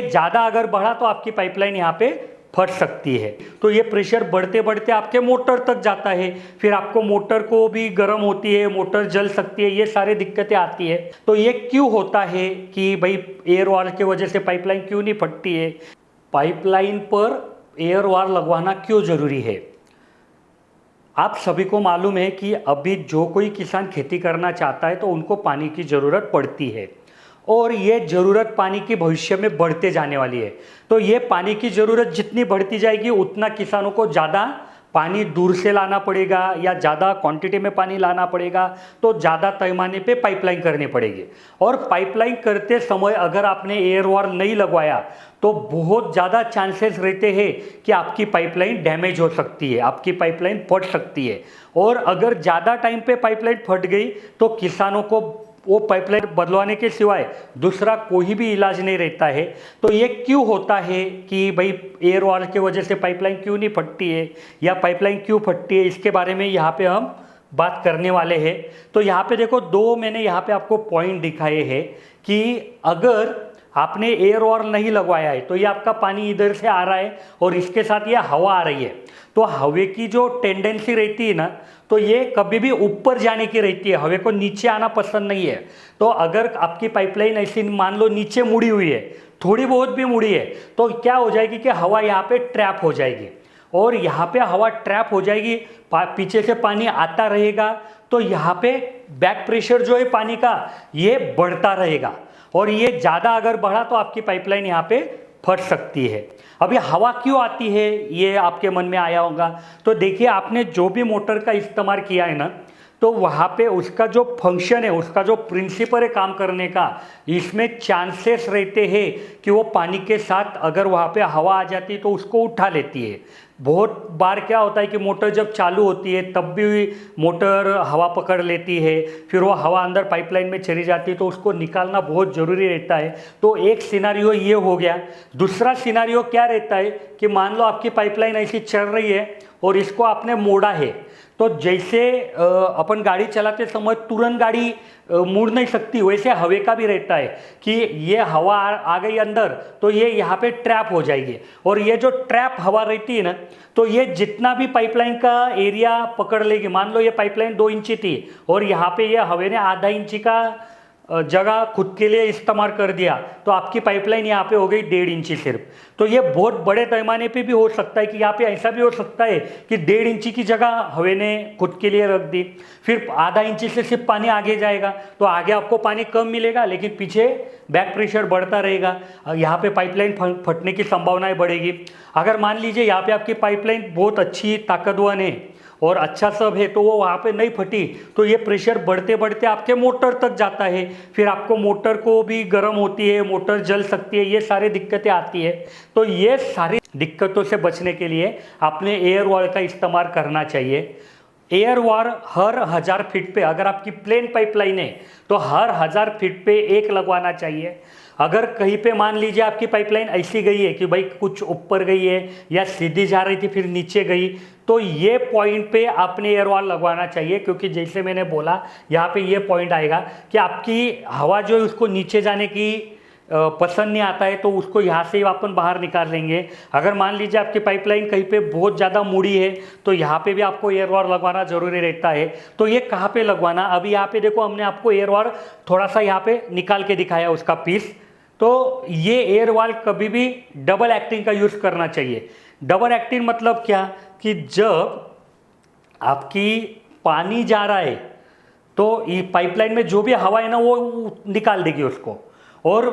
ज़्यादा अगर बढ़ा तो आपकी पाइपलाइन यहाँ पे फट सकती है। तो ये प्रेशर बढ़ते बढ़ते आपके मोटर तक जाता है, फिर आपको मोटर को भी गर्म होती है, मोटर जल सकती है, ये सारी दिक्कतें आती है। तो ये क्यों होता है कि भाई एयर वार की वजह से पाइपलाइन क्यों नहीं फटती है, पाइपलाइन पर एयर वार लगवाना क्यों ज़रूरी है। आप सभी को मालूम है कि अभी जो कोई किसान खेती करना चाहता है तो उनको पानी की ज़रूरत पड़ती है और ये ज़रूरत पानी की भविष्य में बढ़ते जाने वाली है। तो ये पानी की ज़रूरत जितनी बढ़ती जाएगी उतना किसानों को ज़्यादा पानी दूर से लाना पड़ेगा या ज़्यादा क्वांटिटी में पानी लाना पड़ेगा, तो ज़्यादा पैमाने पे पाइपलाइन करनी पड़ेगी। और पाइपलाइन करते समय अगर आपने एयर वार नहीं लगवाया तो बहुत ज़्यादा चांसेस रहते हैं कि आपकी पाइपलाइन डैमेज हो सकती है, आपकी पाइपलाइन फट सकती है। और अगर ज़्यादा टाइम पे पाइपलाइन फट गई तो किसानों को वो पाइपलाइन बदलवाने के सिवाय दूसरा कोई भी इलाज नहीं रहता है। तो ये क्यों होता है कि भाई एयर वार की वजह से पाइपलाइन क्यों नहीं फटती है या पाइपलाइन क्यों फटती है, इसके बारे में यहाँ पे हम बात करने वाले हैं। तो यहाँ पे देखो, दो मैंने यहाँ पे आपको पॉइंट दिखाए हैं कि अगर आपने एयर वार नहीं लगवाया है तो ये आपका पानी इधर से आ रहा है और इसके साथ ये हवा आ रही है। तो हवा की जो टेंडेंसी रहती है ना, तो ये कभी भी ऊपर जाने की रहती है, हवा को नीचे आना पसंद नहीं है। तो अगर आपकी पाइपलाइन ऐसी मान लो नीचे मुड़ी हुई है, थोड़ी बहुत भी मुड़ी है, तो क्या हो जाएगी कि हवा यहाँ पे ट्रैप हो जाएगी और यहाँ पे हवा ट्रैप हो जाएगी, पीछे से पानी आता रहेगा, तो यहाँ पे बैक प्रेशर जो है पानी का ये बढ़ता रहेगा और ये ज़्यादा अगर बढ़ा तो आपकी पाइपलाइन यहाँ पे फट सकती है। अभी हवा क्यों आती है ये आपके मन में आया होगा। तो देखिए, आपने जो भी मोटर का इस्तेमाल किया है ना, तो वहाँ पे उसका जो फंक्शन है, उसका जो प्रिंसिपल है काम करने का, इसमें चांसेस रहते हैं कि वो पानी के साथ अगर वहाँ पे हवा आ जाती है तो उसको उठा लेती है। बहुत बार क्या होता है कि मोटर जब चालू होती है तब भी मोटर हवा पकड़ लेती है, फिर वो हवा अंदर पाइपलाइन में चली जाती है, तो उसको निकालना बहुत ज़रूरी रहता है। तो एक सिनारियो ये हो गया। दूसरा सिनारियो क्या रहता है कि मान लो आपकी पाइपलाइन ऐसी चल रही है और इसको आपने मोड़ा है, तो जैसे अपन गाड़ी चलाते समय तुरंत गाड़ी मुड़ नहीं सकती, वैसे हवा का भी रहता है कि ये हवा आ गई अंदर तो ये यहाँ पे ट्रैप हो जाएगी और ये जो ट्रैप हवा रहती है ना, तो ये जितना भी पाइपलाइन का एरिया पकड़ लेगी। मान लो ये पाइपलाइन 2 इंची थी और यहाँ पे ये हवा ने आधा इंची का जगह खुद के लिए इस्तेमाल कर दिया, तो आपकी पाइपलाइन यहाँ पे हो गई 1.5 इंची सिर्फ। तो ये बहुत बड़े पैमाने पे भी हो सकता है कि यहाँ पे ऐसा भी हो सकता है कि 1.5 इंची की जगह हवा ने खुद के लिए रख दी, फिर आधा इंची से सिर्फ पानी आगे जाएगा, तो आगे आपको पानी कम मिलेगा लेकिन पीछे बैक प्रेशर बढ़ता रहेगा, यहाँ पे पाइपलाइन फटने की संभावनाएं बढ़ेगी। अगर मान लीजिए यहाँ पे आपकी पाइपलाइन बहुत अच्छी ताकतवर है और अच्छा सब है, तो वो वहाँ पे नहीं फटी, तो ये प्रेशर बढ़ते बढ़ते आपके मोटर तक जाता है, फिर आपको मोटर को भी गर्म होती है, मोटर जल सकती है, ये सारी दिक्कतें आती है। तो ये सारी दिक्कतों से बचने के लिए आपने एयर वार का इस्तेमाल करना चाहिए। एयर वार हर 1000 फीट पे, अगर आपकी प्लेन पाइपलाइन है तो हर 1000 फीट पे एक लगवाना चाहिए। अगर कहीं पे मान लीजिए आपकी पाइपलाइन ऐसी गई है कि भाई कुछ ऊपर गई है या सीधी जा रही थी फिर नीचे गई, तो ये पॉइंट पे आपने एयर वार लगवाना चाहिए, क्योंकि जैसे मैंने बोला यहाँ पे ये पॉइंट आएगा कि आपकी हवा जो है उसको नीचे जाने की पसंद नहीं आता है, तो उसको यहाँ से ही अपन बाहर निकाल लेंगे। अगर मान लीजिए आपकी पाइपलाइन कहीं पे बहुत ज़्यादा मुड़ी है तो यहाँ पे भी आपको एयर वार लगवाना ज़रूरी रहता है। तो ये कहाँ पे लगवाना, अभी यहाँ पे देखो हमने आपको एयर वार थोड़ा सा यहाँ पे निकाल के दिखाया उसका पीस। तो ये एयर वार कभी भी डबल एक्टिंग का यूज़ करना चाहिए। डबल एक्टिंग मतलब क्या कि जब आपकी पानी जा रहा है तो ये पाइपलाइन में जो भी हवा है ना वो निकाल देगी उसको। और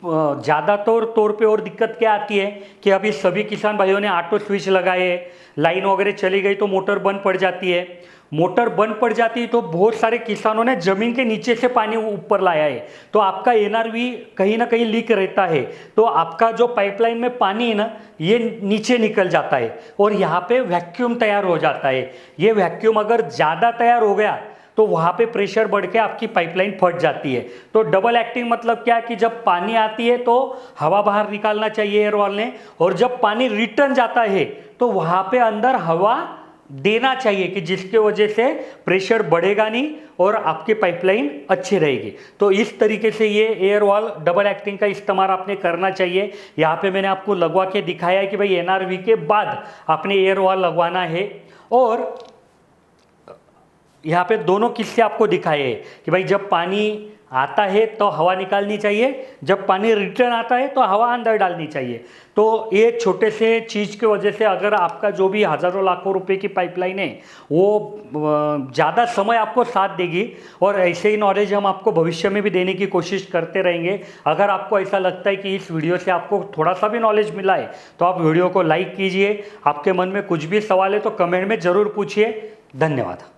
ज़्यादातर तौर पे और दिक्कत क्या आती है कि अभी सभी किसान भाइयों ने ऑटो स्विच लगाए, लाइन वगैरह चली गई तो मोटर बंद पड़ जाती है। मोटर बंद पड़ जाती है तो बहुत सारे किसानों ने ज़मीन के नीचे से पानी ऊपर लाया है, तो आपका एनआरवी कहीं ना कहीं लीक रहता है, तो आपका जो पाइपलाइन में पानी है ना ये नीचे निकल जाता है और यहाँ पे वैक्यूम तैयार हो जाता है। ये वैक्यूम अगर ज़्यादा तैयार हो गया तो वहाँ पे प्रेशर बढ़ के आपकी पाइपलाइन फट जाती है। तो डबल एक्टिंग मतलब क्या है कि जब पानी आती है तो हवा बाहर निकालना चाहिए एयर वाल ने, और जब पानी रिटर्न जाता है तो वहाँ पे अंदर हवा देना चाहिए कि जिसके वजह से प्रेशर बढ़ेगा नहीं और आपकी पाइपलाइन अच्छी रहेगी। तो इस तरीके से ये एयर वॉल डबल एक्टिंग का इस्तेमाल आपने करना चाहिए। यहाँ पे मैंने आपको लगवा के दिखाया है कि भाई एनआरवी के बाद आपने एयर वॉल लगवाना है। और यहाँ पे दोनों किस्से आपको दिखाए हैं कि भाई जब पानी आता है तो हवा निकालनी चाहिए, जब पानी रिटर्न आता है तो हवा अंदर डालनी चाहिए। तो ये छोटे से चीज़ की वजह से अगर आपका जो भी हज़ारों लाखों रुपए की पाइपलाइन है वो ज़्यादा समय आपको साथ देगी। और ऐसे ही नॉलेज हम आपको भविष्य में भी देने की कोशिश करते रहेंगे। अगर आपको ऐसा लगता है कि इस वीडियो से आपको थोड़ा सा भी नॉलेज मिला है तो आप वीडियो को लाइक कीजिए। आपके मन में कुछ भी सवाल है तो कमेंट में ज़रूर पूछिए। धन्यवाद।